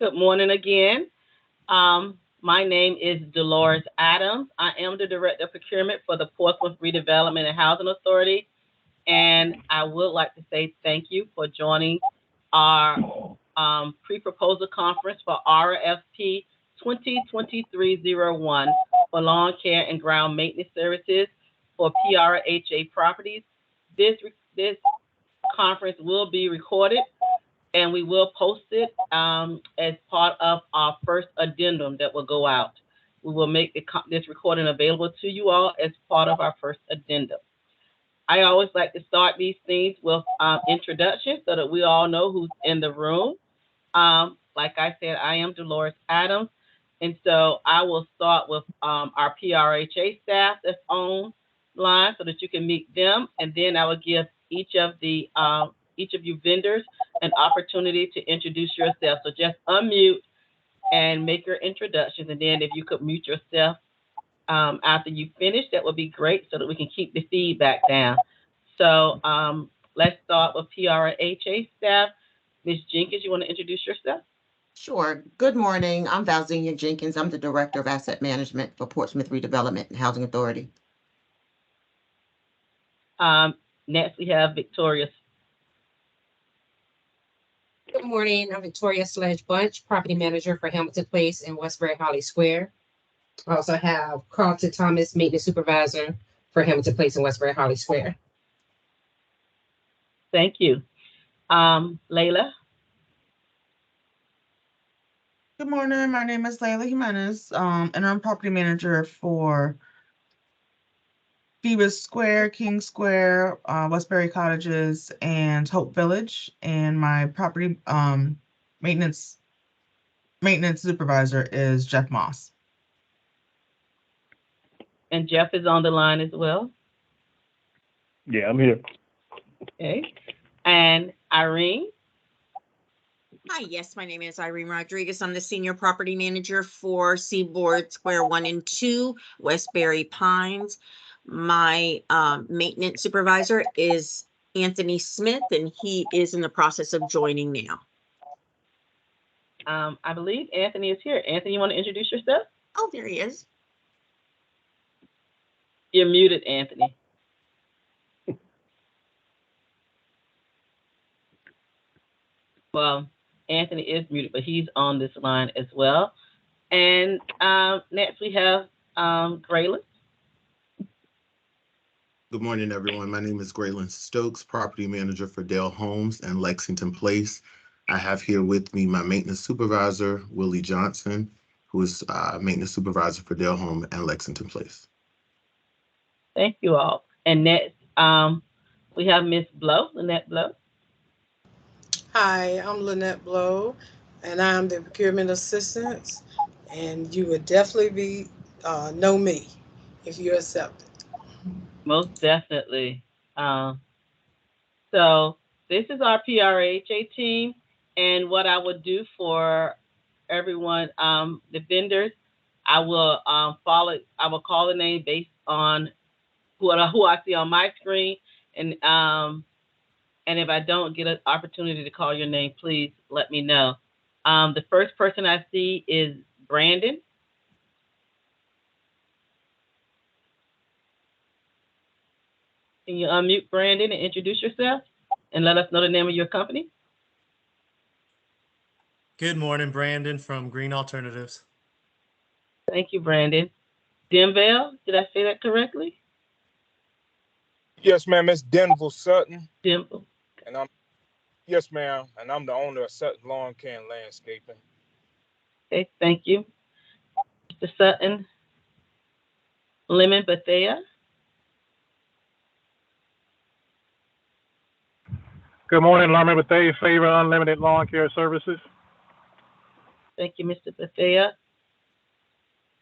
Good morning again. My name is Dolores Adams. I am the Director of Procurement for the Portsmouth Redevelopment and Housing Authority. And I would like to say thank you for joining our pre-proposal conference for RFP 2023-01 for lawn care and ground maintenance services for PRHA properties. This conference will be recorded and we will post it as part of our first addendum that will go out. We will make this recording available to you all as part of our first addendum. I always like to start these things with introductions so that we all know who's in the room. Like I said, I am Dolores Adams, and so I will start with our PRHA staff that's online so that you can meet them, and then I will give each of you vendors an opportunity to introduce yourself. So just unmute and make your introductions, and then if you could mute yourself after you finish, that would be great so that we can keep the feedback down. So let's start with PRHA staff. Ms. Jenkins, you want to introduce yourself? Sure. Good morning. I'm Valzenia Jenkins. I'm the Director of Asset Management for Portsmouth Redevelopment and Housing Authority. Next, we have Victoria. Good morning. I'm Victoria Sledge-Bunch, Property Manager for Hamilton Place in Westbury Holly Square. I also have Carlton Thomas, Maintenance Supervisor for Hamilton Place in Westbury Holly Square. Thank you. Layla. Good morning. My name is Layla Jimenez, and I'm Property Manager for Phoebus Square, King Square, Westbury Cottages, and Hope Village. And my property maintenance supervisor is Jeff Moss. And Jeff is on the line as well. Yeah, I'm here. Okay. And Irene. Hi, yes, my name is Irene Rodriguez. I'm the Senior Property Manager for Seaboard Square 1 and 2, Westbury Pines. My maintenance supervisor is Anthony Smith, and he is in the process of joining now. I believe Anthony is here. Anthony, you want to introduce yourself? Oh, there he is. You're muted, Anthony. Well, Anthony is muted, but he's on this line as well. And next we have Graylin. Good morning, everyone. My name is Graylin Stokes, Property Manager for Dale Homes and Lexington Place. I have here with me my Maintenance Supervisor, Willie Johnson, who is Maintenance Supervisor for Dale Home and Lexington Place. Thank you all. And next, we have Miss Blow, Lynette Blow. Hi, I'm Lynette Blow, and I'm the Procurement Assistant, and you would definitely know me if you accept it. Most definitely. So this is our PRHA team, and what I would do for everyone, the vendors, I will call the name based on who I see on my screen, and if I don't get an opportunity to call your name, please let me know. The first person I see is Brandon. Can you unmute Brandon and introduce yourself and let us know the name of your company? Good morning, Brandon from Green Alternatives. Thank you, Brandon. Denville, did I say that correctly? Yes, ma'am. It's Denville Sutton. Denville. And yes, ma'am. And I'm the owner of Sutton Lawn Care and Landscaping. Okay, thank you. Mr. Sutton. Lemon Bethea. Good morning, Lemon Bethea, Favor Unlimited Lawn Care Services. Thank you, Mr. Bethea.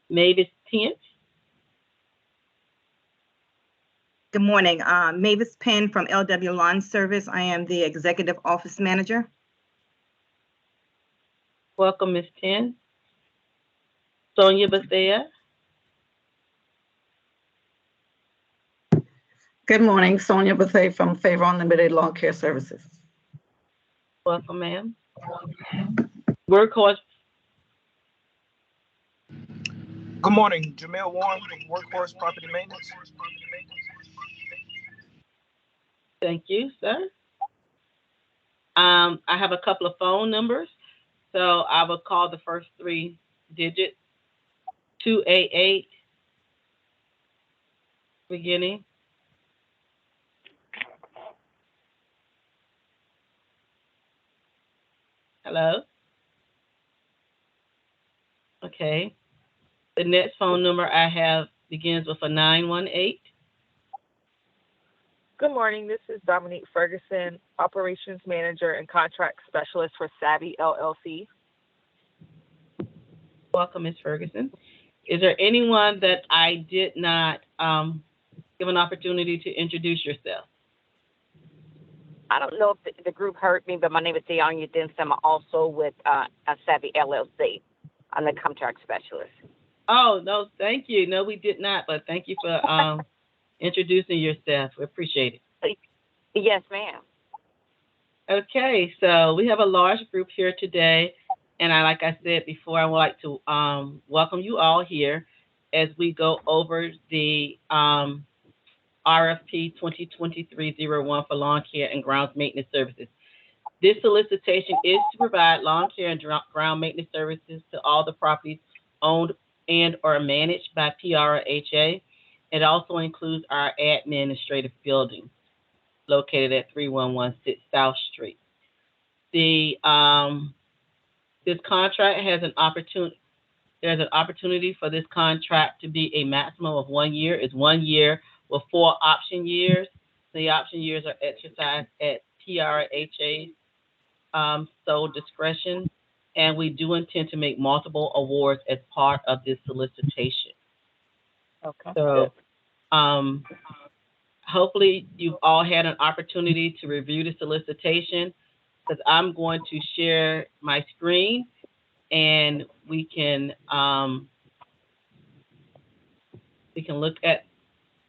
Mavis Pence. Good morning. Mavis Penn from LW Lawn Service. I am the Executive Office Manager. Welcome, Ms. Penn. Sonia Bethea. Good morning, Sonia Bethea from Favor Unlimited Lawn Care Services. Welcome, ma'am. Workhorse Good morning, Jamel Warren from Workhorse Property Maintenance. Thank you, sir. I have a couple of phone numbers, so I will call the first 3 digits. 288 beginning. Hello? Okay. The next phone number I have begins with a 918. Good morning. This is Dominique Ferguson, Operations Manager and Contract Specialist for Savvy LLC. Welcome, Ms. Ferguson. Is there anyone that I did not give an opportunity to introduce yourself? I don't know if the group heard me, but my name is Deonya Denson. I'm also with Savvy LLC. I'm the contract specialist. Oh, no, thank you. No, we did not, but thank you for introducing yourself. We appreciate it. Yes, ma'am. Okay, so we have a large group here today. And like I said before, I would like to welcome you all here as we go over the RFP 2023-01 for lawn care and grounds maintenance services. This solicitation is to provide lawn care and ground maintenance services to all the properties owned and or managed by PRHA. It also includes our administrative building located at 3116 South Street. The this contract has an opportunity. There's an opportunity for this contract to be a maximum of 1 year. It's 1 year with 4 option years. The option years are exercised at PRHA's sole discretion, and we do intend to make multiple awards as part of this solicitation. Okay. So, hopefully you've all had an opportunity to review the solicitation, because I'm going to share my screen and we can look at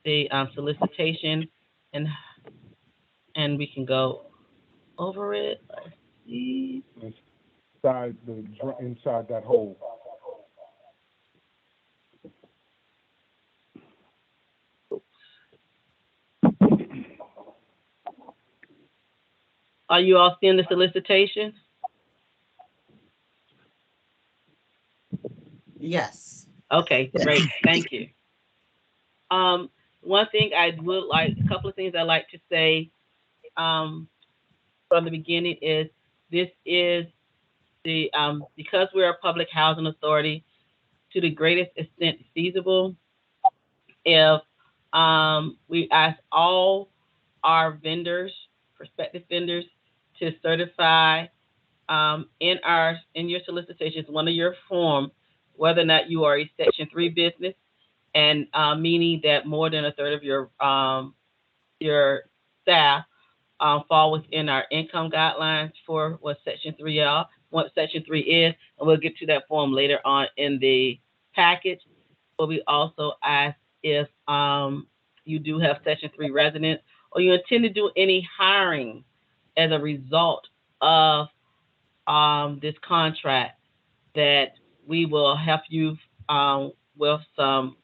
the solicitation and we can go over it. Let's see. Inside that hole. Are you all seeing the solicitation? Yes. Okay, great. Thank you. One thing I would like, a couple of things I'd like to say from the beginning is this is the, because we're a public housing authority, to the greatest extent feasible, if we ask all our vendors, prospective vendors, to certify in your solicitations, one of your forms, whether or not you are a Section 3 business, and meaning that more than a third of your staff fall within our income guidelines for what Section 3 are, what Section 3 is, and we'll get to that form later on in the package. But we also ask if you do have Section 3 residents, or you intend to do any hiring as a result of this contract, that we will help you with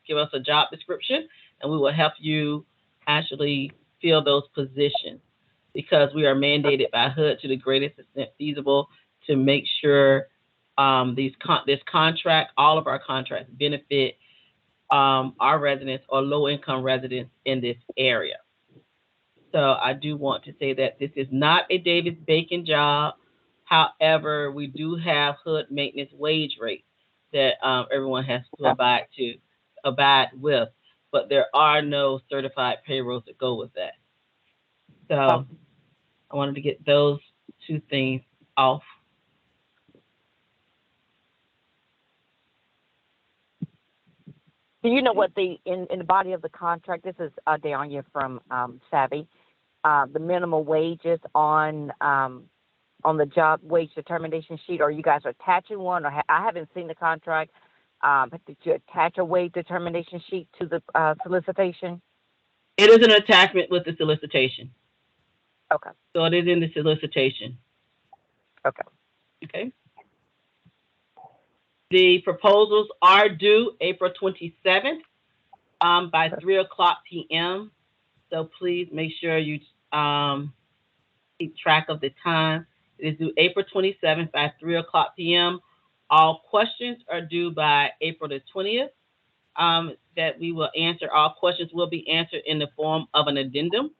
give us a job description, and we will help you actually fill those positions, because we are mandated by HUD to the greatest extent feasible to make sure this contract, all of our contracts, benefit our residents or low-income residents in this area. So I do want to say that this is not a Davis-Bacon job. However, we do have HUD maintenance wage rates that everyone has to abide with, but there are no certified payrolls that go with that. So I wanted to get those 2 things off. Do you know what in the body of the contract, this is Deonya from Savvy, the minimum wages on the job wage determination sheet, or you guys are attaching one, or I haven't seen the contract, but did you attach a wage determination sheet to the solicitation? It is an attachment with the solicitation. Okay. So it is in the solicitation. Okay. Okay. The proposals are due April 27th by 3:00 p.m. So please make sure you keep track of the time. It is due April 27th by 3:00 p.m. All questions are due by April the 20th. That we will answer. All questions will be answered in the form of an addendum.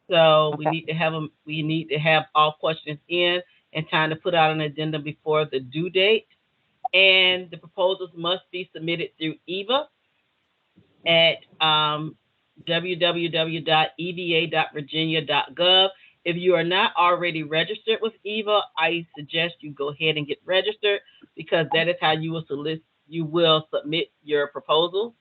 So we need to have them. We need to have all questions in time to put out an addendum before the due date. And the proposals must be submitted through EVA at www.eva.virginia.gov. If you are not already registered with EVA, I suggest you go ahead and get registered because that is how you will submit your proposal.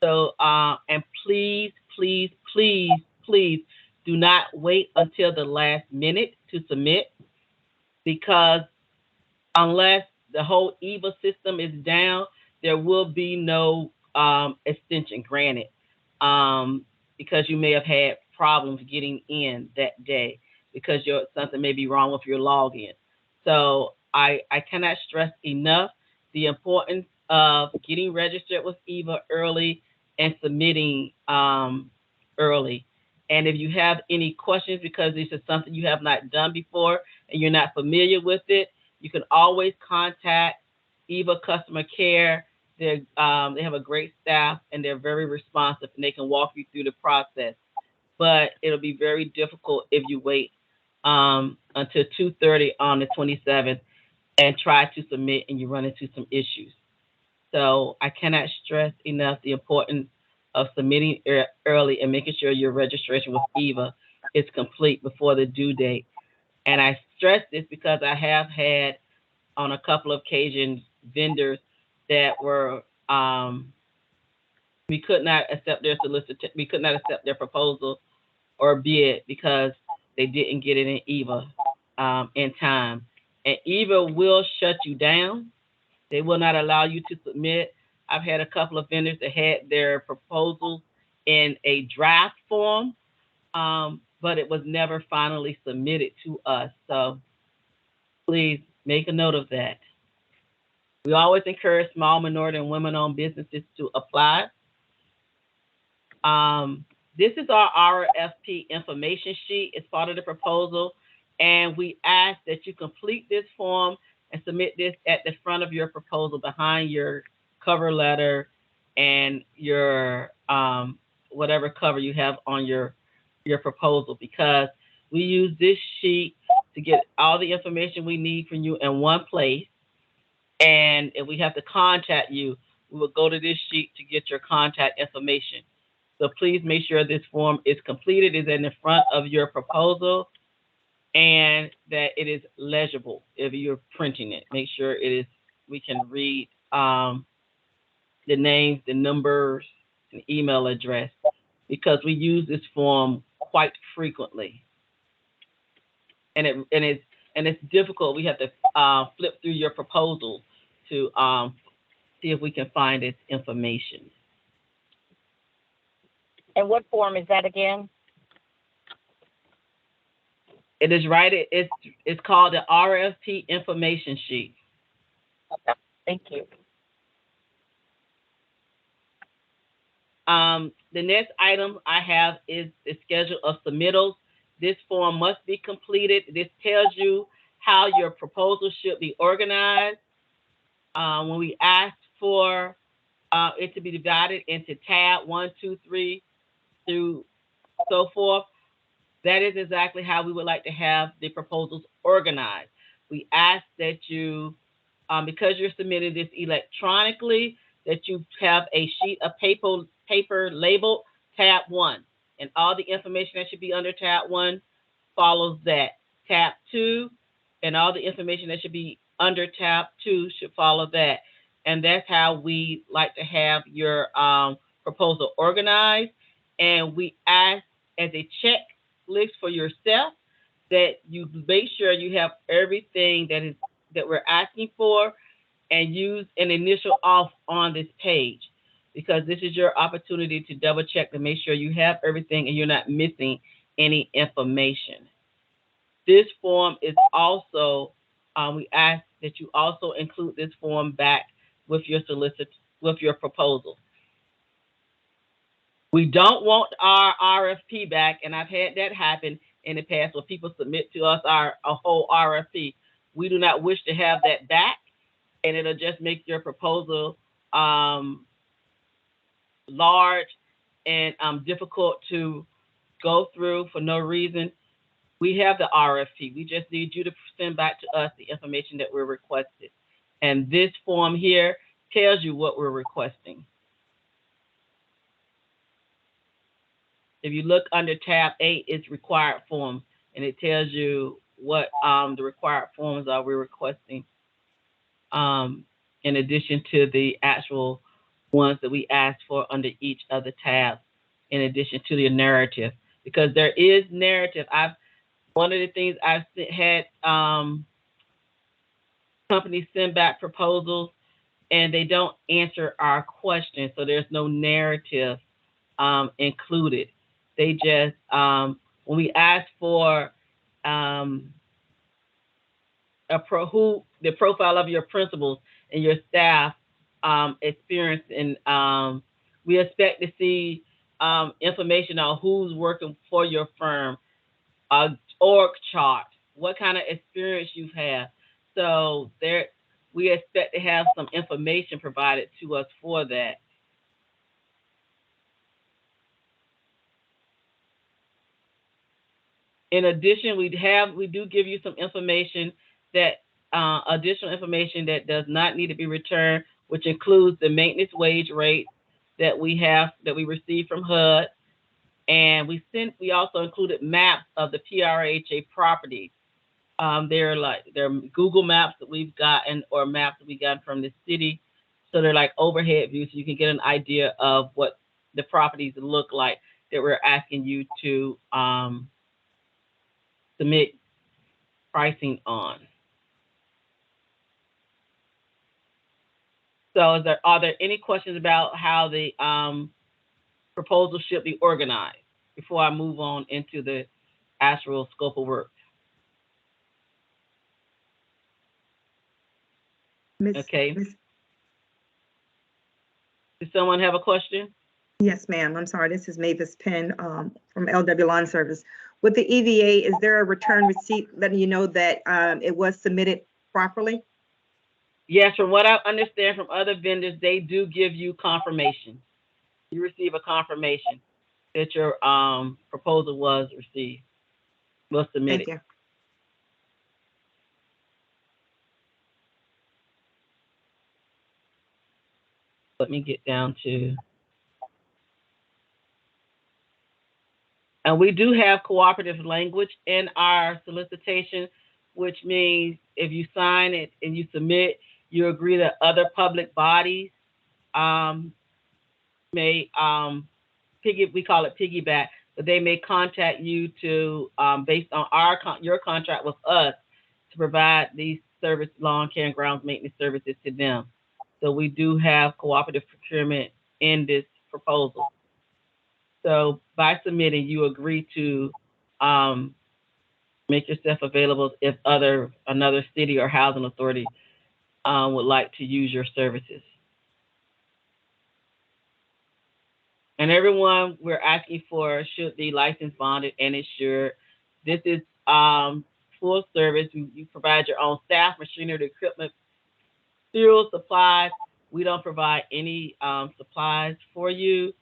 So, and please, please, please, please do not wait until the last minute to submit because unless the whole EVA system is down, there will be no extension granted because you may have had problems getting in that day because something may be wrong with your login. So I cannot stress enough the importance of getting registered with EVA early and submitting early. And if you have any questions because this is something you have not done before and you're not familiar with it, you can always contact EVA Customer Care. They have a great staff and they're very responsive and they can walk you through the process. But it'll be very difficult if you wait until 2:30 on the 27th and try to submit and you run into some issues. So I cannot stress enough the importance of submitting early and making sure your registration with EVA is complete before the due date. And I stress this because I have had on a couple of occasions vendors that were we could not accept their we could not accept their proposal or bid because they didn't get it in EVA in time. And EVA will shut you down. They will not allow you to submit. I've had a couple of vendors that had their proposals in a draft form, but it was never finally submitted to us. So please make a note of that. We always encourage small, minority, and women-owned businesses to apply. This is our RFP information sheet. It's part of the proposal, and we ask that you complete this form and submit this at the front of your proposal behind your cover letter and your whatever cover you have on your proposal, because we use this sheet to get all the information we need from you in one place. And if we have to contact you, we will go to this sheet to get your contact information. So please make sure this form is completed, is in the front of your proposal, and that it is legible if you're printing it. Make sure it is, we can read the names, the numbers, and email address, because we use this form quite frequently. And it's difficult. We have to flip through your proposal to see if we can find this information. And what form is that again? It is right. It's called the RFP information sheet. Okay, thank you. The next item I have is the schedule of submittals. This form must be completed. This tells you how your proposal should be organized. When we ask for it to be divided into tab 1, 2, 3 through so forth, that is exactly how we would like to have the proposals organized. We ask that you, because you're submitting this electronically, that you have a sheet of paper labeled tab 1, and all the information that should be under tab 1 follows that. Tab 2 and all the information that should be under tab 2 should follow that. And that's how we like to have your proposal organized. And we ask as a checklist for yourself that you make sure you have everything that we're asking for, and use an initial off on this page, because this is your opportunity to double check to make sure you have everything and you're not missing any information. This form is also, we ask that you also include this form back with your proposal. We don't want our RFP back, and I've had that happen in the past where people submit to us a whole RFP. We do not wish to have that back, and it'll just make your proposal large and difficult to go through for no reason. We have the RFP. We just need you to send back to us the information that we're requested. And this form here tells you what we're requesting. If you look under tab 8, it's required forms, and it tells you what the required forms are we're requesting, in addition to the actual ones that we asked for under each of the tabs, in addition to the narrative, because there is narrative. One of the things I've had companies send back proposals and they don't answer our questions, so there's no narrative included. They just, when we ask for the profile of your principals and your staff experience, and we expect to see information on who's working for your firm, org chart, what kind of experience you've had. So we expect to have some information provided to us for that. In addition, we do give you some information that additional information that does not need to be returned, which includes the maintenance wage rate that we receive from HUD, and we also included maps of the PRHA properties. They're Google maps that we've gotten, or maps that we got from the city, so they're like overhead views, so you can get an idea of what the properties look like that we're asking you to submit pricing on. So are there any questions about how the proposal should be organized before I move on into the actual scope of work? Okay. Does someone have a question? Yes, ma'am. I'm sorry. This is Mavis Penn from LW Lawn Service. With the EVA, is there a return receipt letting you know that it was submitted properly? Yes, from what I understand from other vendors, they do give you confirmation. You receive a confirmation that your proposal was submitted. Thank you. Let me get down to, and we do have cooperative language in our solicitation, which means if you sign it and you submit, you agree that other public bodies may we call it piggyback, but they may contact you to based on your contract with us to provide these lawn care and grounds maintenance services to them. So we do have cooperative procurement in this proposal. So by submitting, you agree to make yourself available if another city or housing authority would like to use your services. And everyone we're asking for should be licensed, bonded, and insured. This is full service. You provide your own staff, machinery, equipment, fuel, supplies. We don't provide any supplies for you.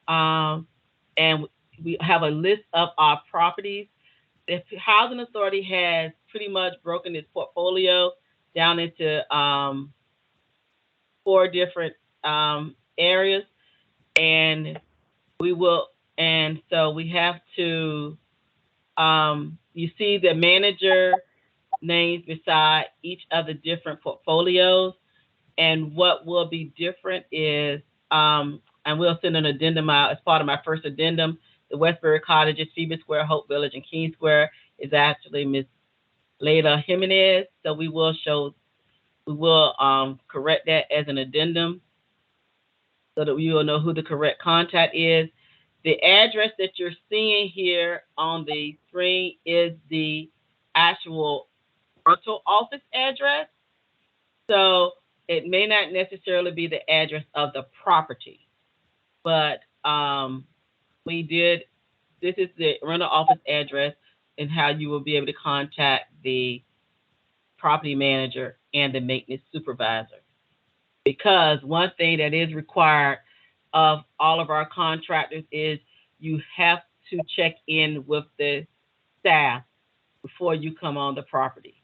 And we have a list of our properties. The Housing Authority has pretty much broken its portfolio down into 4 different areas, and so we have to, you see the manager names beside each of the different portfolios, and what will be different is, and we'll send an addendum out as part of my first addendum. The Westbury Cottages, Phoebe Square, Hope Village, and King Square is actually Ms. Leila Jimenez. So we will correct that as an addendum so that you will know who the correct contact is. The address that you're seeing here on the screen is the actual rental office address. So it may not necessarily be the address of the property, but this is the rental office address and how you will be able to contact the property manager and the maintenance supervisor. Because one thing that is required of all of our contractors is you have to check in with the staff before you come on the property.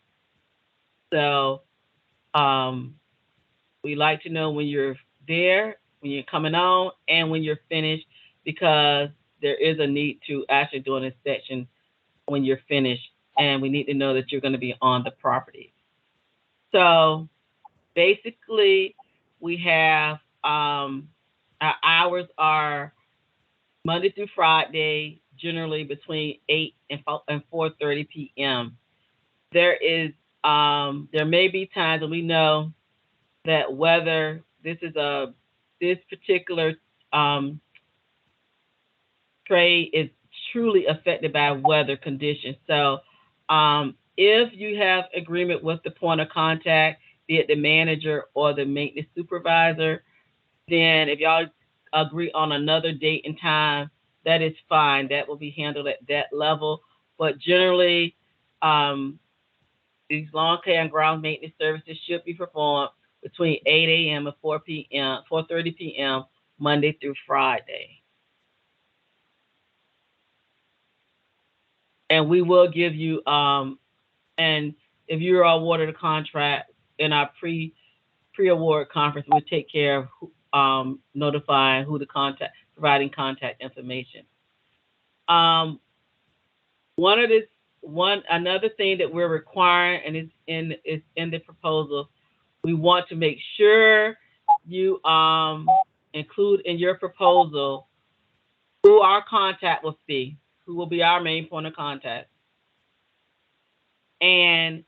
So we like to know when you're there, when you're coming on, and when you're finished, because there is a need to actually do an inspection when you're finished, and we need to know that you're going to be on the property. So basically, we have our hours are Monday through Friday, generally between 8 and 4:30 p.m. There may be times, and we know that whether this particular trade is truly affected by weather conditions. So if you have agreement with the point of contact, be it the manager or the maintenance supervisor, then if y'all agree on another date and time, that is fine. That will be handled at that level. But generally, these lawn care and ground maintenance services should be performed between 8 a.m. and 4:30 p.m. Monday through Friday. And we will give you, and if you're awarded a contract in our pre-award conference, we'll take care of notifying who to contact, providing contact information. Another thing that we're requiring, and is in the proposal, we want to make sure you include in your proposal who our contact will be, who will be our main point of contact, and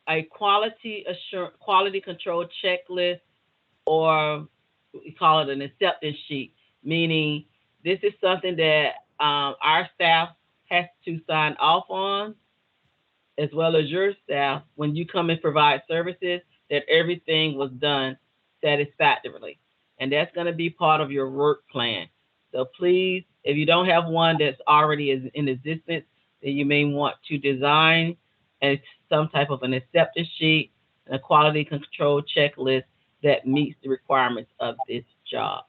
a quality control checklist, or we call it an acceptance sheet, meaning this is something that our staff has to sign off on, as well as your staff, when you come and provide services, that everything was done satisfactorily. And that's going to be part of your work plan. So please, if you don't have one that's already in existence, then you may want to design some type of an acceptance sheet and a quality control checklist that meets the requirements of this job.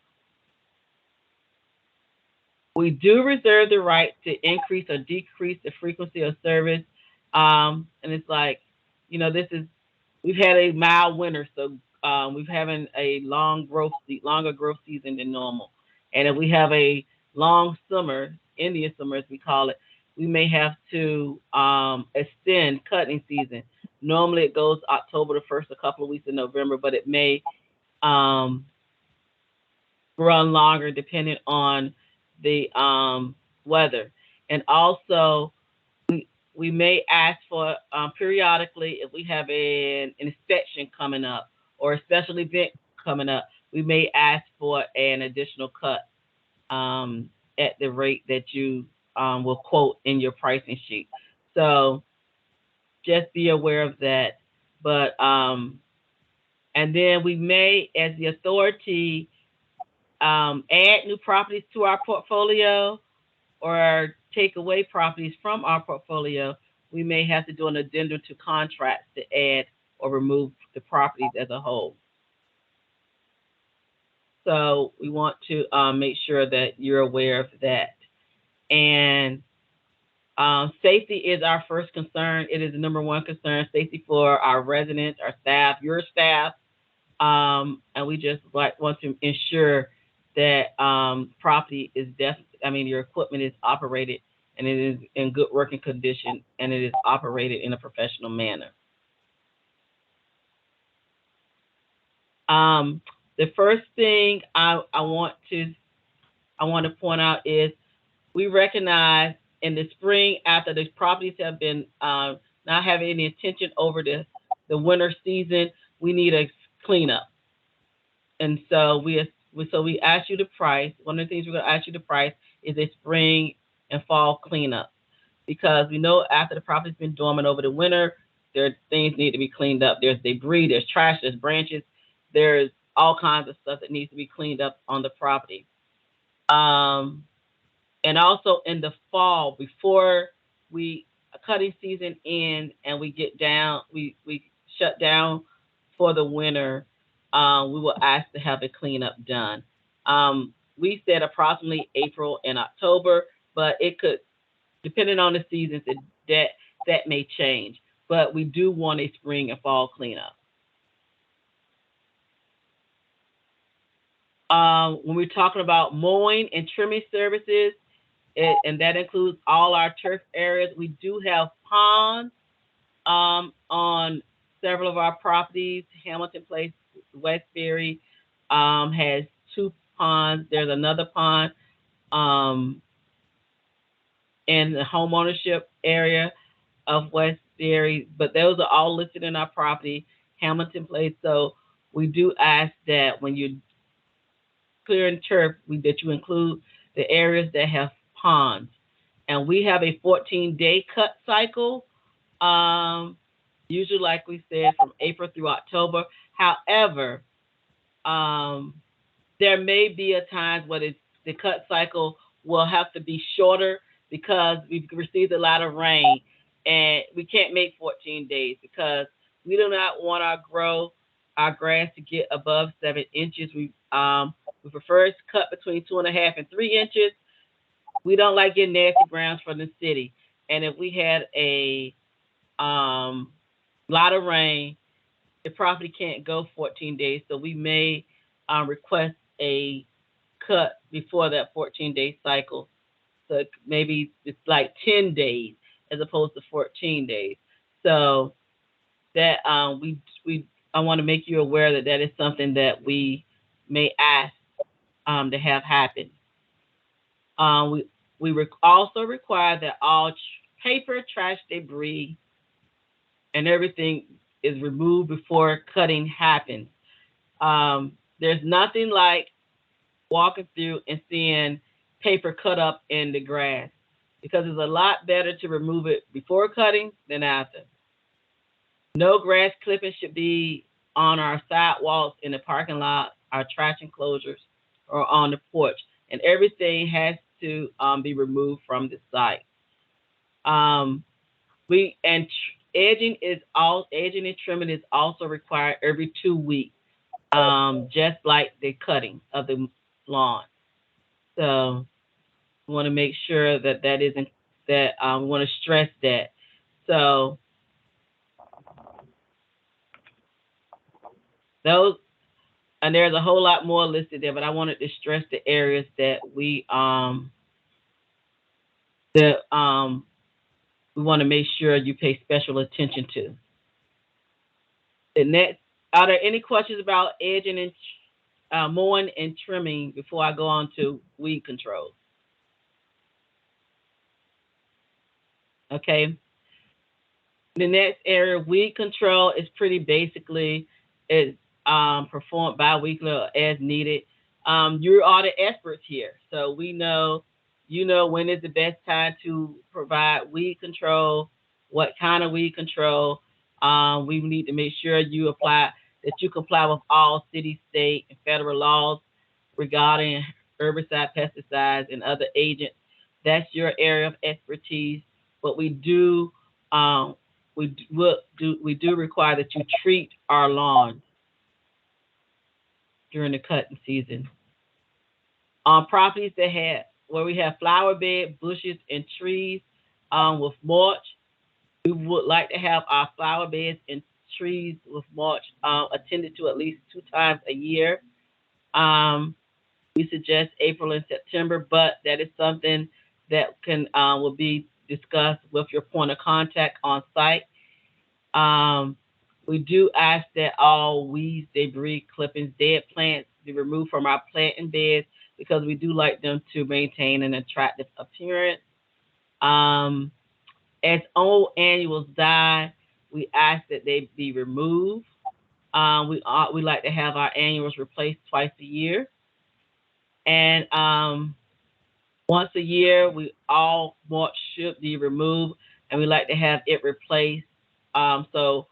We do reserve the right to increase or decrease the frequency of service. And it's like, we've had a mild winter, so we're having a longer growth season than normal. And if we have a long summer, Indian summer as we call it, we may have to extend cutting season. Normally it goes October the 1st, a couple of weeks in November, but it may run longer depending on the weather. And also, we may ask for periodically, if we have an inspection coming up or a special event coming up, we may ask for an additional cut at the rate that you will quote in your pricing sheet. So just be aware of that. But and then we may, as the authority, add new properties to our portfolio or take away properties from our portfolio. We may have to do an addendum to contracts to add or remove the properties as a whole. So we want to make sure that you're aware of that. And safety is our first concern. It is the number one concern, safety for our residents, our staff, your staff. And we just want to ensure that property is your equipment is operated and it is in good working condition and it is operated in a professional manner. The first thing I want to point out is we recognize in the spring, after the properties have been not having any attention over the winter season, we need a cleanup. And so we ask you to price. One of the things we're going to ask you to price is a spring and fall cleanup, because we know after the property's been dormant over the winter, things need to be cleaned up. There's debris, there's trash, there's branches, there's all kinds of stuff that needs to be cleaned up on the property. And also in the fall, before cutting season ends and we get down, we shut down for the winter, we will ask to have a cleanup done. We said approximately April and October, but it could, depending on the seasons, that may change. But we do want a spring and fall cleanup. When we're talking about mowing and trimming services, and that includes all our turf areas, we do have ponds on several of our properties. Hamilton Place, Westbury has 2 ponds. There's another pond in the homeownership area of Westbury, but those are all listed in our property, Hamilton Place. So we do ask that when you're clearing turf, that you include the areas that have ponds. And we have a 14-day cut cycle, usually, like we said, from April through October. However, there may be a time where the cut cycle will have to be shorter because we've received a lot of rain, and we can't make 14 days because we do not want our grass to get above 7 inches. We prefer to cut between 2.5 and 3 inches. We don't like getting nasty grounds from the city. And if we had a lot of rain, the property can't go 14 days. So we may request a cut before that 14-day cycle. So maybe it's like 10 days as opposed to 14 days. So that I want to make you aware that is something that we may ask to have happen. We also require that all paper, trash, debris, and everything is removed before cutting happens. There's nothing like walking through and seeing paper cut up in the grass because it's a lot better to remove it before cutting than after. No grass clippings should be on our sidewalks, in the parking lot, our trash enclosures, or on the porch. And everything has to be removed from the site. Edging and trimming is also required every 2 weeks, just like the cutting of the lawn. So we want to make sure that we want to stress that. So those, and there's a whole lot more listed there, but I wanted to stress the areas that we want to make sure you pay special attention to. The next, are there any questions about edging and mowing and trimming before I go on to weed control? Okay. The next area, weed control, is pretty basically it's performed bi-weekly or as needed. You are the experts here, so we know when is the best time to provide weed control, what kind of weed control. We need to make sure you comply with all city, state, and federal laws regarding herbicide, pesticides, and other agents. That's your area of expertise. But we do require that you treat our lawns during the cutting season. On properties where we have flower bed, bushes, and trees with mulch, we would like to have our flower beds and trees with mulch attended to at least 2 times a year. We suggest April and September, but that is something that will be discussed with your point of contact on site. We do ask that all weeds, debris, clippings, dead plants be removed from our planting beds because we do like them to maintain an attractive appearance. As old annuals die, we ask that they be removed. We like to have our annuals replaced twice a year. And once a year, all mulch should be removed, and we like to have it replaced So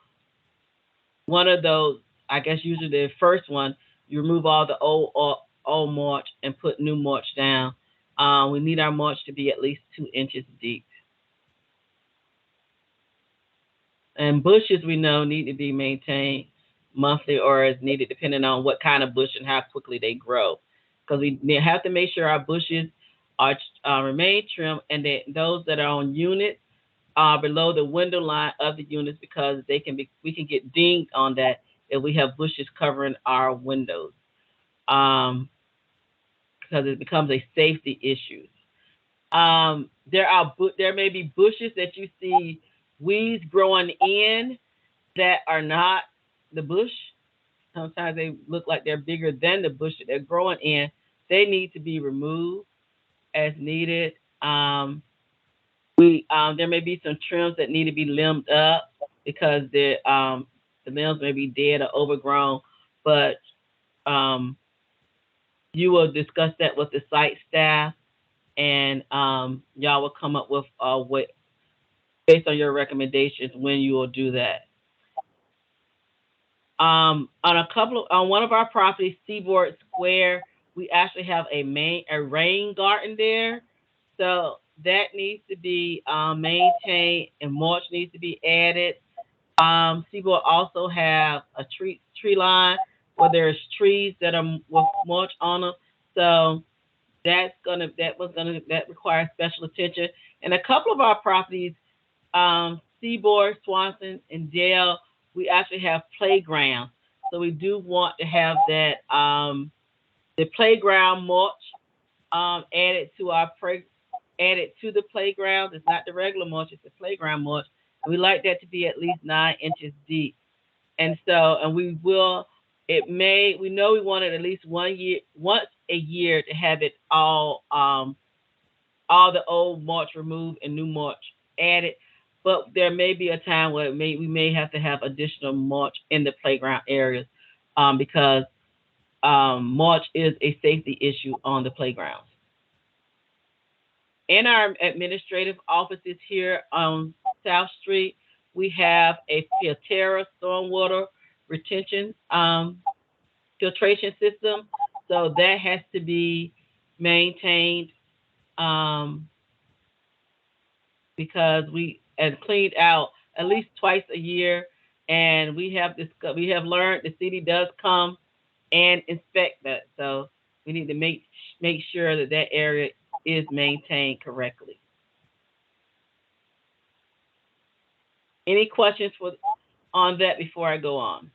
one of those, I guess usually the first one, you remove all the old mulch and put new mulch down. We need our mulch to be at least 2 inches deep. And bushes we know need to be maintained monthly or as needed, depending on what kind of bush and how quickly they grow. Because we have to make sure our bushes are remain trim, and that those that are on units are below the window line of the units, because we can get dinged on that if we have bushes covering our windows, because it becomes a safety issue. There may be bushes that you see weeds growing in that are not the bush. Sometimes they look like they're bigger than the bush that they're growing in. They need to be removed as needed. There may be some trims that need to be limbed up because the limbs may be dead or overgrown, but you will discuss that with the site staff, and y'all will come up with what, based on your recommendations, when you will do that. On one of our properties, Seaboard Square, we actually have a rain garden there, so that needs to be maintained, and mulch needs to be added. Seaboard also have a tree line where there's trees that are with mulch on them, so that requires special attention. And a couple of our properties, Seaboard, Swanson, and Dale, we actually have playgrounds. So we do want to have that the playground mulch added to the playground. It's not the regular mulch, it's the playground mulch. And we like that to be at least 9 inches deep. And we know we wanted at least once a year to have it all the old mulch removed and new mulch added. But there may be a time where we may have to have additional mulch in the playground areas, because mulch is a safety issue on the playgrounds. In our administrative offices here on South Street, we have a Filterra stormwater retention filtration system. So that has to be maintained, because and cleaned out at least twice a year. And we have learned the city does come and inspect that. So we need to make sure that area is maintained correctly. Any questions on that before I go on?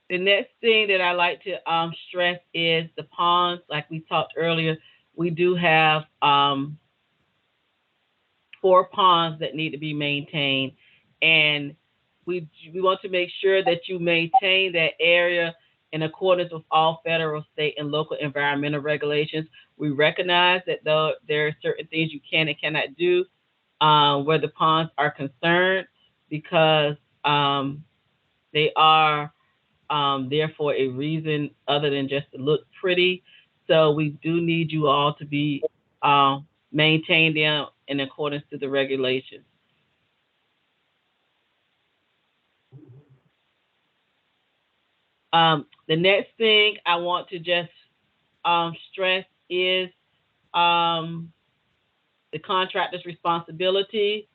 The next thing that I like to stress is the ponds. Like we talked earlier, we do have 4 ponds that need to be maintained, and we want to make sure that you maintain that area in accordance with all federal, state, and local environmental regulations. We recognize that there are certain things you can and cannot do where the ponds are concerned, because they are there for a reason other than just to look pretty. So we do need you all to be maintain them in accordance to the regulations. The next thing I want to just stress is the contractor's responsibility.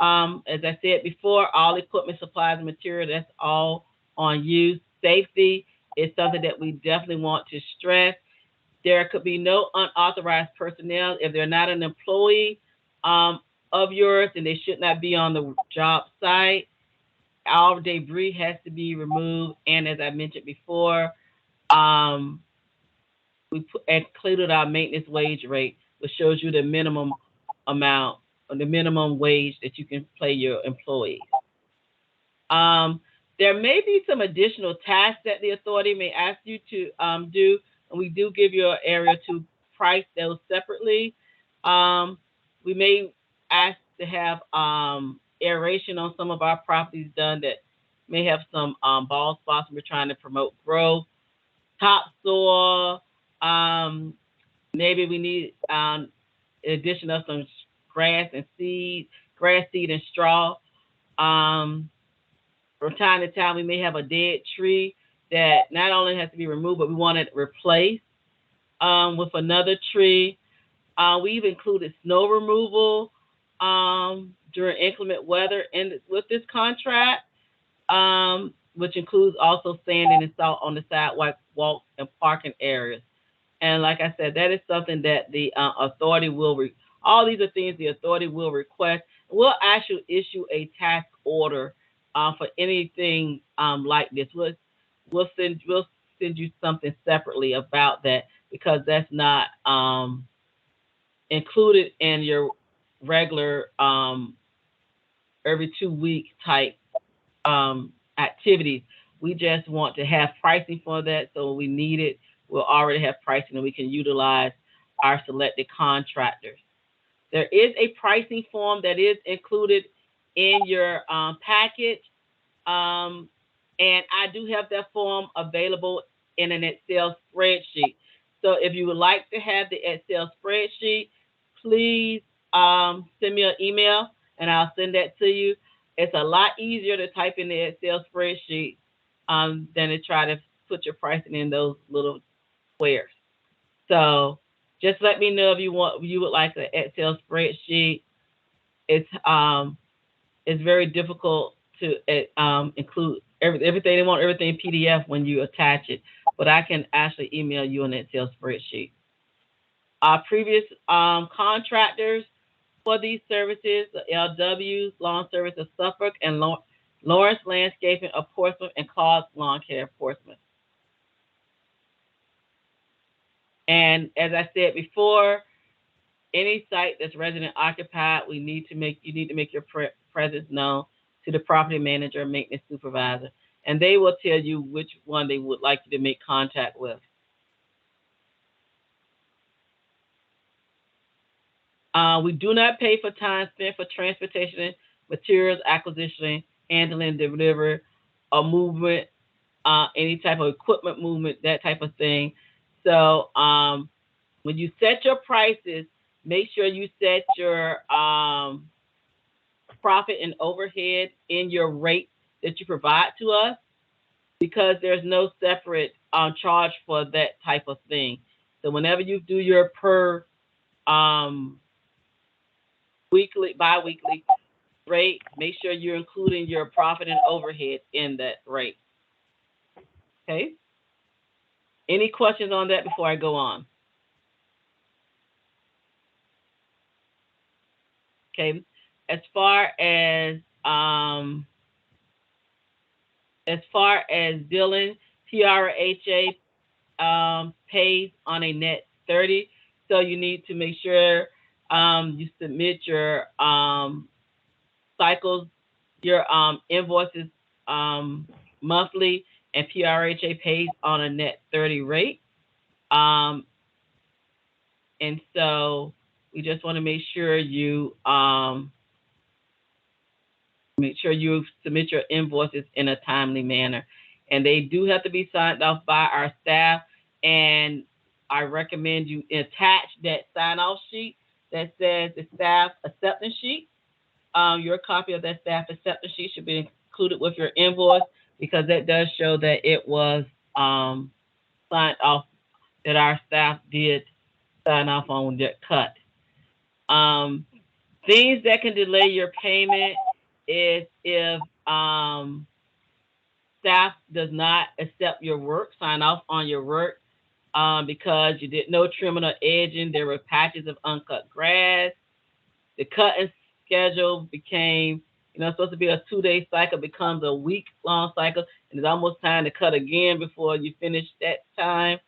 As I said before, all equipment, supplies, and material, that's all on you. Safety is something that we definitely want to stress. There could be no unauthorized personnel. If they're not an employee of yours, and they should not be on the job site. All debris has to be removed. And as I mentioned before, we included our maintenance wage rate, which shows you the minimum amount or the minimum wage that you can pay your employees. There may be some additional tasks that the authority may ask you to do, and we do give you an area to price those separately. We may ask to have aeration on some of our properties done that may have some bald spots. We're trying to promote growth. Topsoil. Maybe we need addition of some grass, seed, and straw. From time to time, we may have a dead tree that not only has to be removed, but we want it replaced with another tree. We've included snow removal during inclement weather with this contract, which includes also sanding and salt on the sidewalk, walks, and parking areas. And like I said, that is something that the authority will, all these are things the authority will request. We'll actually issue a task order for anything like this. We'll send you something separately about that, because that's not included in your regular every 2 week type activities. We just want to have pricing for that, so when we need it, we'll already have pricing and we can utilize our selected contractors. There is a pricing form that is included in your package, and I do have that form available in an Excel spreadsheet. So if you would like to have the Excel spreadsheet, please send me an email and I'll send that to you. It's a lot easier to type in the Excel spreadsheet than to try to put your pricing in those little squares. So just let me know if you would like an Excel spreadsheet. It's very difficult to include everything. They want everything PDF when you attach it, but I can actually email you an Excel spreadsheet. Our previous contractors for these services, the LW's Lawn Service of Suffolk, and Lawrence Landscaping of Portsmouth, and Claude's Lawn Care of Portsmouth. And as I said before, any site that's resident occupied, you need to make your presence known to the property manager and maintenance supervisor, and they will tell you which one they would like you to make contact with. We do not pay for time spent for transportation, materials acquisition, handling, delivery, or movement, any type of equipment movement, that type of thing. So when you set your prices, make sure you set your profit and overhead in your rate that you provide to us, because there's no separate charge for that type of thing. So whenever you do your per bi-weekly rate, make sure you're including your profit and overhead in that rate. Okay. Any questions on that before I go on? Okay. As far as billing, PRHA pays on a net 30. So you need to make sure you submit your cycles, your invoices monthly, and PRHA pays on a net 30 rate. And so we just want to make sure you submit your invoices in a timely manner. And they do have to be signed off by our staff. And I recommend you attach that sign-off sheet that says the staff acceptance sheet. Your copy of that staff acceptance sheet should be included with your invoice, because that does show that it was signed off, that our staff did sign off on that cut. Things that can delay your payment is if staff does not accept your work, sign off on your work, because you did no trimming or edging, there were patches of uncut grass, the cutting schedule became, supposed to be a 2-day cycle, becomes a week-long cycle, and it's almost time to cut again before you finish that time.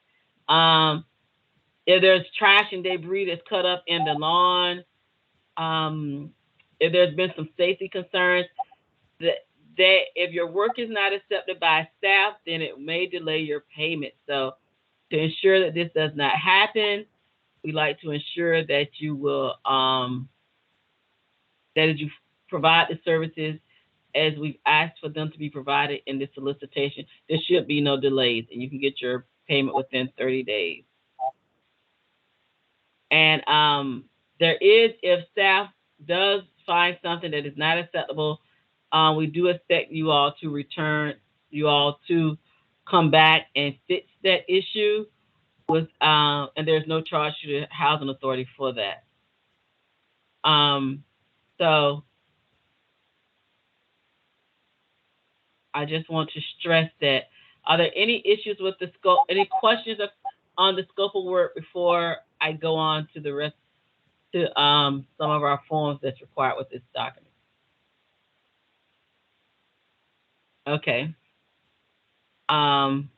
If there's trash and debris that's cut up in the lawn, if there's been some safety concerns, that if your work is not accepted by staff, then it may delay your payment. So to ensure that this does not happen, we like to ensure that you will that you provide the services as we've asked for them to be provided in this solicitation. There should be no delays, and you can get your payment within 30 days. And there is, if staff does find something that is not acceptable, we do expect you all to come back and fix that issue with, and there's no charge to the housing authority for that. So I just want to stress that. Are there any issues with the scope, any questions on the scope of work before I go on to the rest, to some of our forms that's required with this document? Okay. And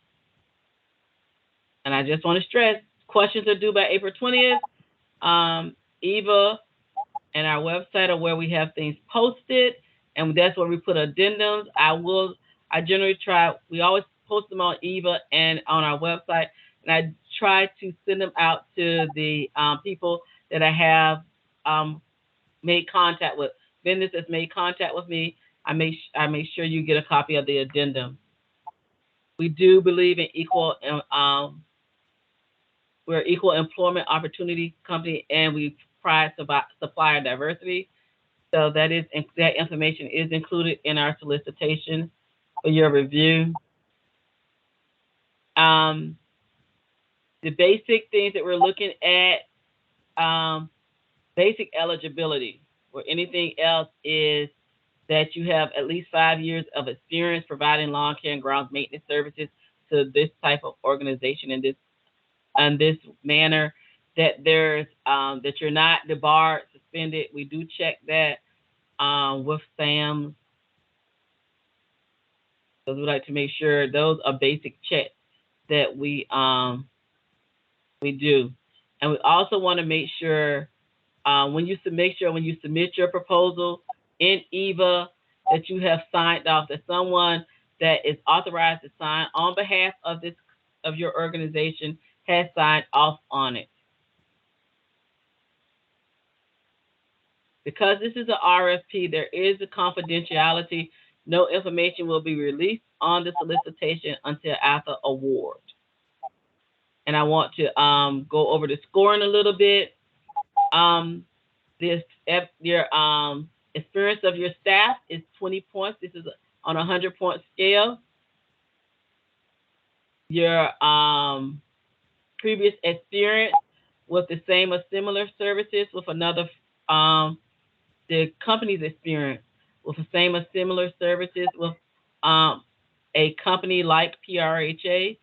I just want to stress, questions are due by April 20th. Eva and our website are where we have things posted, and that's where we put addendums. I generally try, we always post them on Eva and on our website, and I try to send them out to the people that I have made contact with. Vendors that's made contact with me, I make sure you get a copy of the addendum. We do believe in we're equal employment opportunity company, and we pride supplier diversity. So that information is included in our solicitation for your review. The basic things that we're looking at, basic eligibility, or anything else, is that you have at least 5 years of experience providing lawn care and grounds maintenance services to this type of organization in this manner, that there's that you're not debarred, suspended. We do check that with SAM. So we like to make sure those are basic checks that we do. And we also want to make sure when you submit your proposal in EVA, that you have signed off, that someone that is authorized to sign on behalf of your organization has signed off on it. Because this is an RFP, there is a confidentiality. No information will be released on the solicitation until after award. And I want to go over the scoring a little bit. Your experience of your staff is 20 points. This is on a 100-point scale. Your previous experience with the same or similar services with another, the company's experience with the same or similar services with a company like PRHA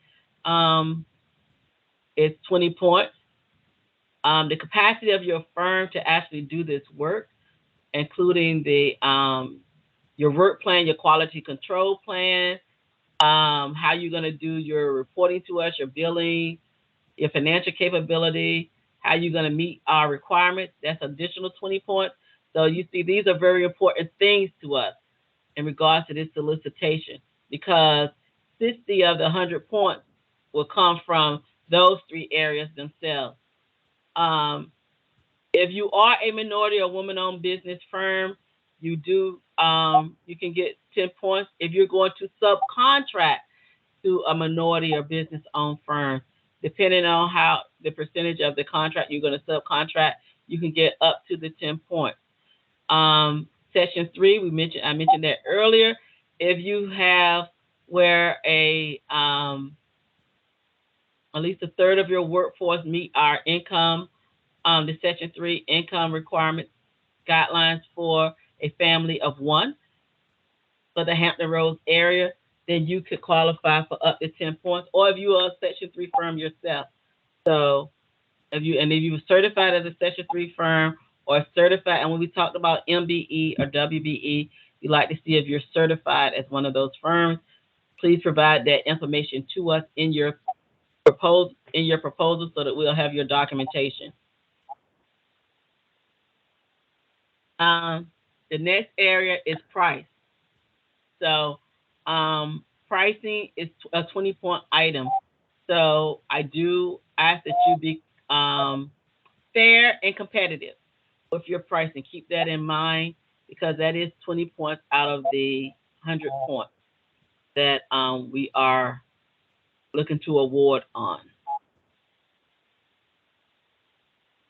is 20 points. The capacity of your firm to actually do this work, including your work plan, your quality control plan, how you're going to do your reporting to us, your billing, your financial capability, how you're going to meet our requirements. That's additional 20 points. So you see, these are very important things to us in regards to this solicitation, because 60 of the 100 points will come from those 3 areas themselves. If you are a minority or woman-owned business firm, you can get 10 points. If you're going to subcontract to a minority or business-owned firm, depending on how the percentage of the contract you're going to subcontract, you can get up to the 10 points. Section 3, I mentioned that earlier. If you have where at least a third of your workforce meet our income, the Section 3 income requirement guidelines for a family of 1 for the Hampton Roads area, then you could qualify for up to 10 points, or if you are a Section 3 firm yourself. So if you were certified as a Section 3 firm or certified, and when we talked about MBE or WBE, we like to see if you're certified as one of those firms. Please provide that information to us in your proposal so that we'll have your documentation. The next area is price. So pricing is a 20-point item. So I do ask that you be fair and competitive with your pricing. Keep that in mind, because that is 20 points out of the 100 points that we are looking to award on.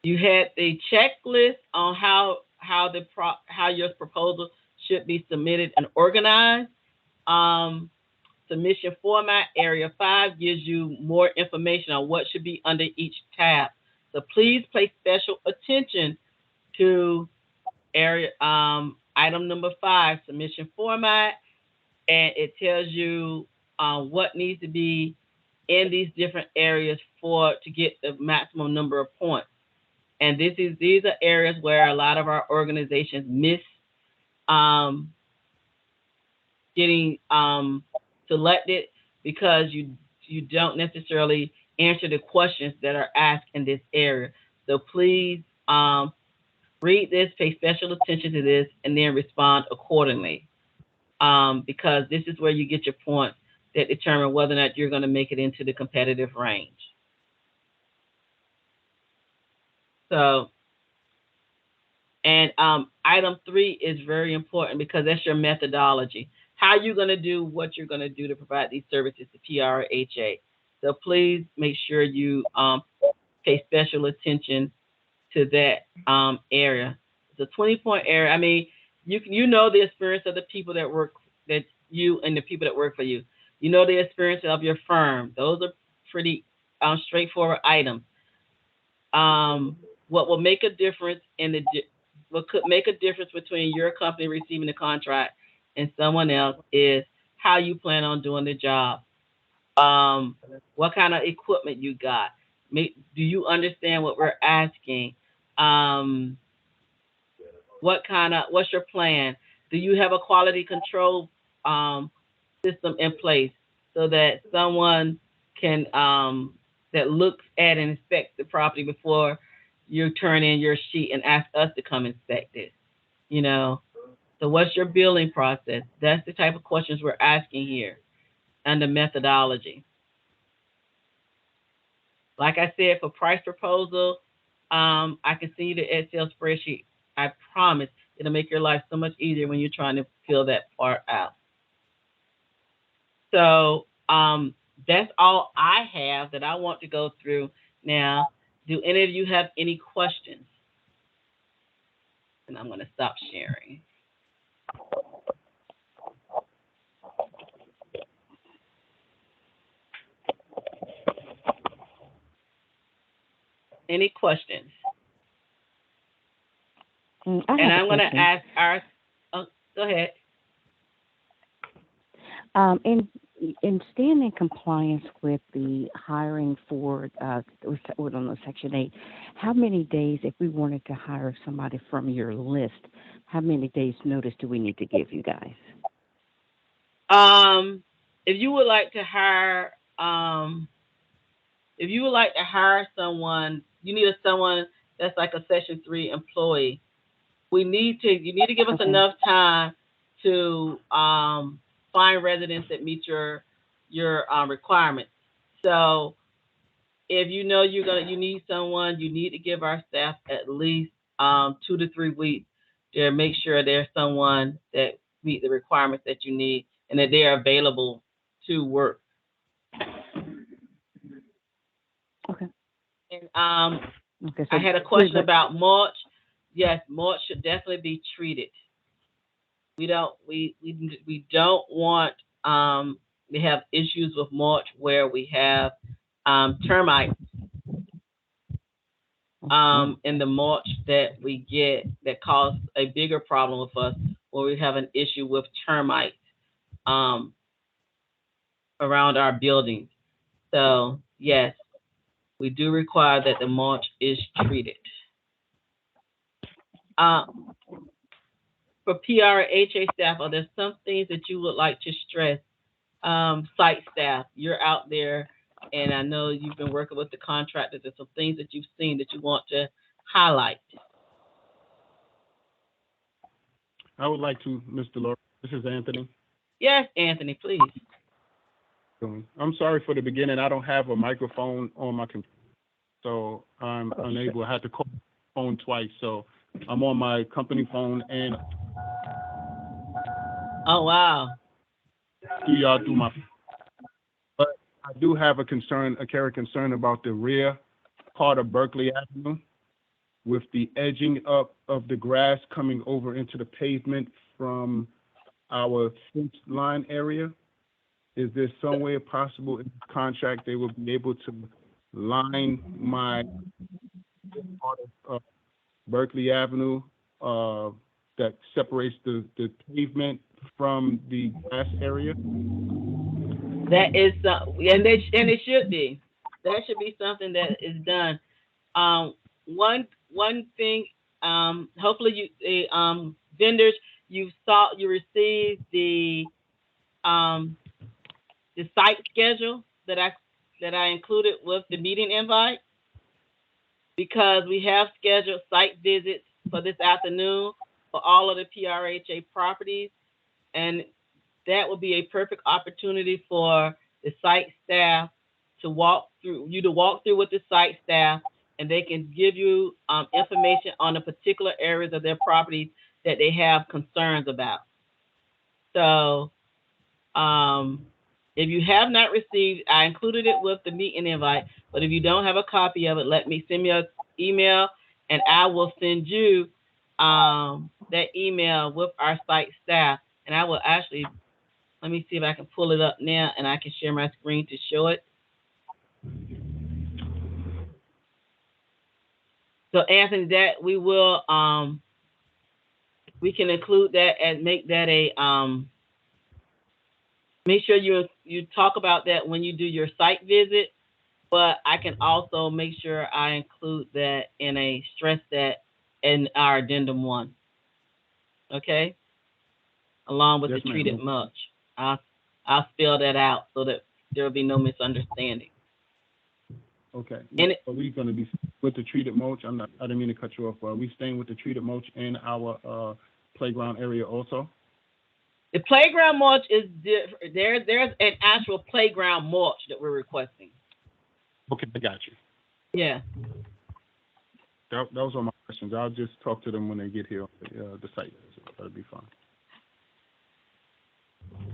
You had the checklist on how how your proposal should be submitted and organized. Submission format, area 5 gives you more information on what should be under each tab. So please pay special attention to area item number 5, submission format, and it tells you what needs to be in these different areas to get the maximum number of points. And these are areas where a lot of our organizations miss getting selected because you don't necessarily answer the questions that are asked in this area. So please read this, pay special attention to this, and then respond accordingly. Because this is where you get your points that determine whether or not you're going to make it into the competitive range. So, and item 3 is very important because that's your methodology. How you're going to do what you're going to do to provide these services to PRHA. So please make sure you pay special attention to that area. It's a 20-point area. I mean, you know the experience of the people that work, that you and the people that work for you. You know the experience of your firm. Those are pretty straightforward items. What will make a difference what could make a difference between your company receiving the contract and someone else is how you plan on doing the job. What kind of equipment you got? Do you understand what we're asking? What's your plan? Do you have a quality control system in place so that someone can that looks at and inspects the property before you turn in your sheet and ask us to come inspect it? You know, so what's your billing process? That's the type of questions we're asking here, and the methodology. Like I said, for price proposal, I can see the Excel spreadsheet. I promise it'll make your life so much easier when you're trying to fill that part out. So that's all I have that I want to go through now. Do any of you have any questions? And I'm going to stop sharing. Any questions? And I'm going to ask go ahead. In staying in compliance with the hiring for on the Section 8, how many days, if we wanted to hire somebody from your list, how many days notice do we need to give you guys? If you would like to hire, someone, you need someone that's like a Section 3 employee. You need to give us enough time to find residents that meet your requirements. So if you know you need someone, you need to give our staff at least 2 to 3 weeks to make sure there's someone that meet the requirements that you need and that they are available to work. Okay. And okay, so I had a question about mulch. Yes, mulch should definitely be treated. We don't want to have issues with mulch where we have termites in the mulch that we get that cause a bigger problem with us, where we have an issue with termites around our buildings. So yes, we do require that the mulch is treated. For PRHA staff, are there some things that you would like to stress? Site staff, you're out there, and I know you've been working with the contractors. There's some things that you've seen that you want to highlight. I would like to, Mr. Laura. This is Anthony. Yes, Anthony, please. I'm sorry for the beginning. I don't have a microphone on my computer, so I'm unable. I had to call the phone twice, so I'm on my company phone and. Oh wow. Do y'all do my? But I do have a concern about the rear part of Berkeley Avenue. with the edging up of the grass coming over into the pavement from our fence line area. Is there some way possible in this contract they will be able to line my part of Berkeley Avenue that separates the pavement from the grass area? That is, and it should be. That should be something that is done. One thing, hopefully you vendors, you received the site schedule that I included with the meeting invite, because we have scheduled site visits for this afternoon for all of the PRHA properties, and that will be a perfect opportunity for the site staff to walk through with the site staff, and they can give you information on the particular areas of their properties that they have concerns about. So if you have not received, I included it with the meeting invite, but if you don't have a copy of it, send me an email, and I will send you that email with our site staff. And I will actually, let me see if I can pull it up now, and I can share my screen to show it. So Anthony, that we will, we can include that and make that a, make sure you talk about that when you do your site visit, but I can also make sure I include that stress that in our addendum 1. Okay? Along with Yes, the ma'am. treated mulch. I'll spell that out so that there will be no misunderstanding. Okay. And Are we going to be with the treated mulch? I didn't mean to cut you off, but are we staying with the treated mulch in our playground area also? The playground mulch is different. There's an actual playground mulch that we're requesting. Okay, I got you. Yeah. That was all my questions. I'll just talk to them when they get here on the site. So that'll be fine.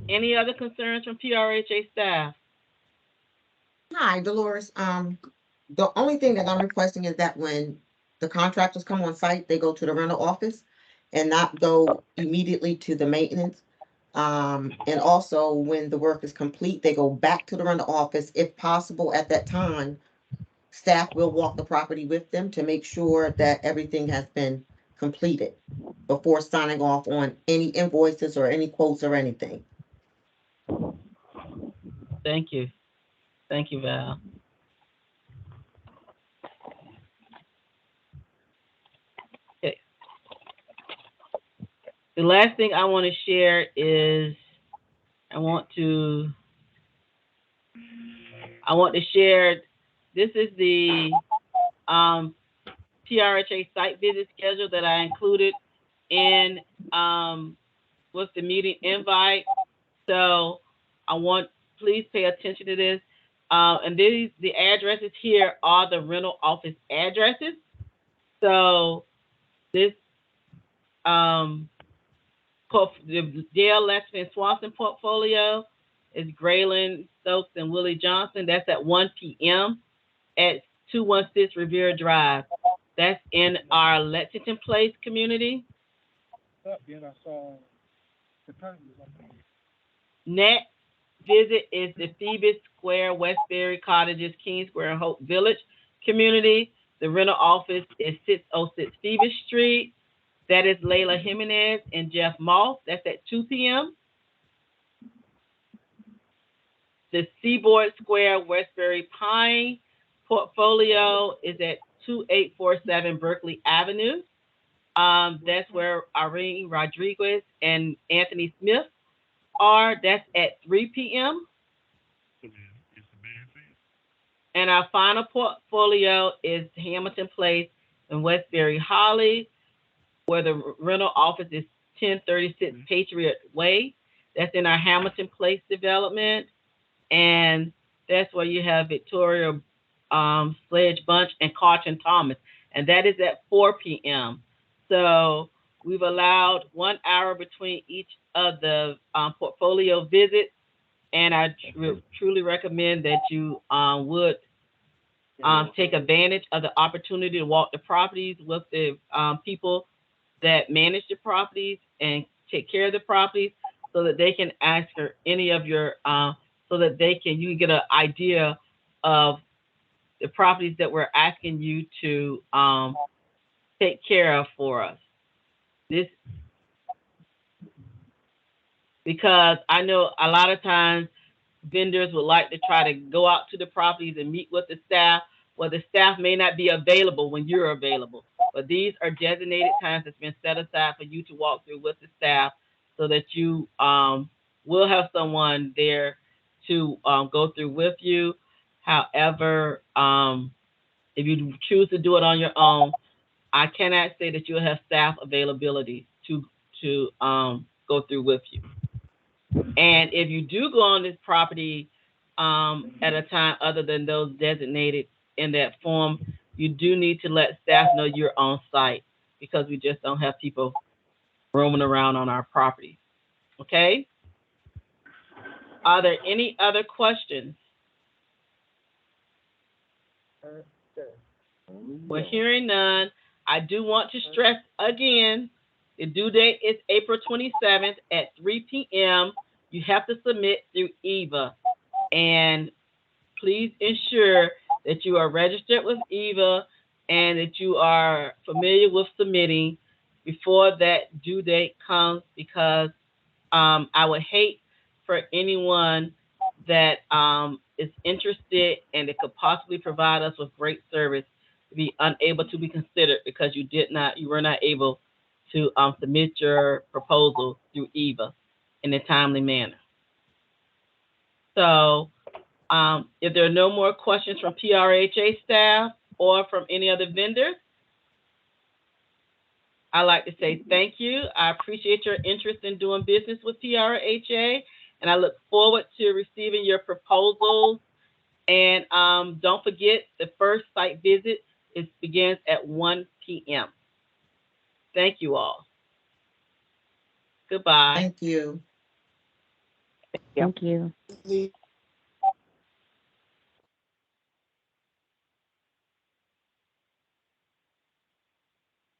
Any other concerns from PRHA staff? Hi, Dolores. The only thing that I'm requesting is that when the contractors come on site, they go to the rental office and not go immediately to the maintenance. And also when the work is complete, they go back to the rental office. If possible, at that time, staff will walk the property with them to make sure that everything has been completed before signing off on any invoices or any quotes or anything. Thank you. Thank you, Val. Okay. The last thing I want to share is I want to share, this is the PRHA site visit schedule that I included in with the meeting invite. So please pay attention to this. And the addresses here are the rental office addresses. So this the Dale Lexman Swanson portfolio is Graylin Stokes and Willie Johnson. That's at 1 p.m. at 216 Revere Drive. That's in our Lexington Place community. Next visit is the Phoebus Square, Westbury Cottages, King Square, Hope Village community. The rental office is 606 Phoebus Street. That is Layla Jimenez and Jeff Moss. That's at 2 p.m. The Seaboard Square, Westbury Pine portfolio is at 2847 Berkeley Avenue. That's where Irene Rodriguez and Anthony Smith are. That's at 3 p.m. And our final portfolio is Hamilton Place in Westbury Holly, where the rental office is 1036 Patriot Way. That's in our Hamilton Place development. And that's where you have Victoria Sledge Bunch and Carlton Thomas. And that is at 4 p.m. So we've allowed 1 hour between each of the portfolio visits. And I truly recommend that you would take advantage of the opportunity to walk the properties with the people that manage the properties and take care of the properties, so that they can ask for any of your, so that you can get an idea of the properties that we're asking you to take care of for us. Because I know a lot of times vendors would like to try to go out to the properties and meet with the staff. Well, the staff may not be available when you're available, but these are designated times that's been set aside for you to walk through with the staff, so that you will have someone there to go through with you. However, if you choose to do it on your own, I cannot say that you'll have staff availability to go through with you. And if you do go on this property at a time other than those designated in that form, you do need to let staff know you're on site, because we just don't have people roaming around on our property. Okay? Are there any other questions? We're hearing none. I do want to stress again, the due date is April 27th at 3 p.m. You have to submit through EVA. And please ensure that you are registered with EVA and that you are familiar with submitting before that due date comes, because I would hate for anyone that is interested and that could possibly provide us with great service to be unable to be considered because you were not able to submit your proposal through EVA in a timely manner. So if there are no more questions from PRHA staff or from any other vendors, I'd like to say thank you. I appreciate your interest in doing business with PRHA, and I look forward to receiving your proposals. And don't forget, the first site visit begins at 1 p.m. Thank you all. Goodbye. Thank you. Thank you.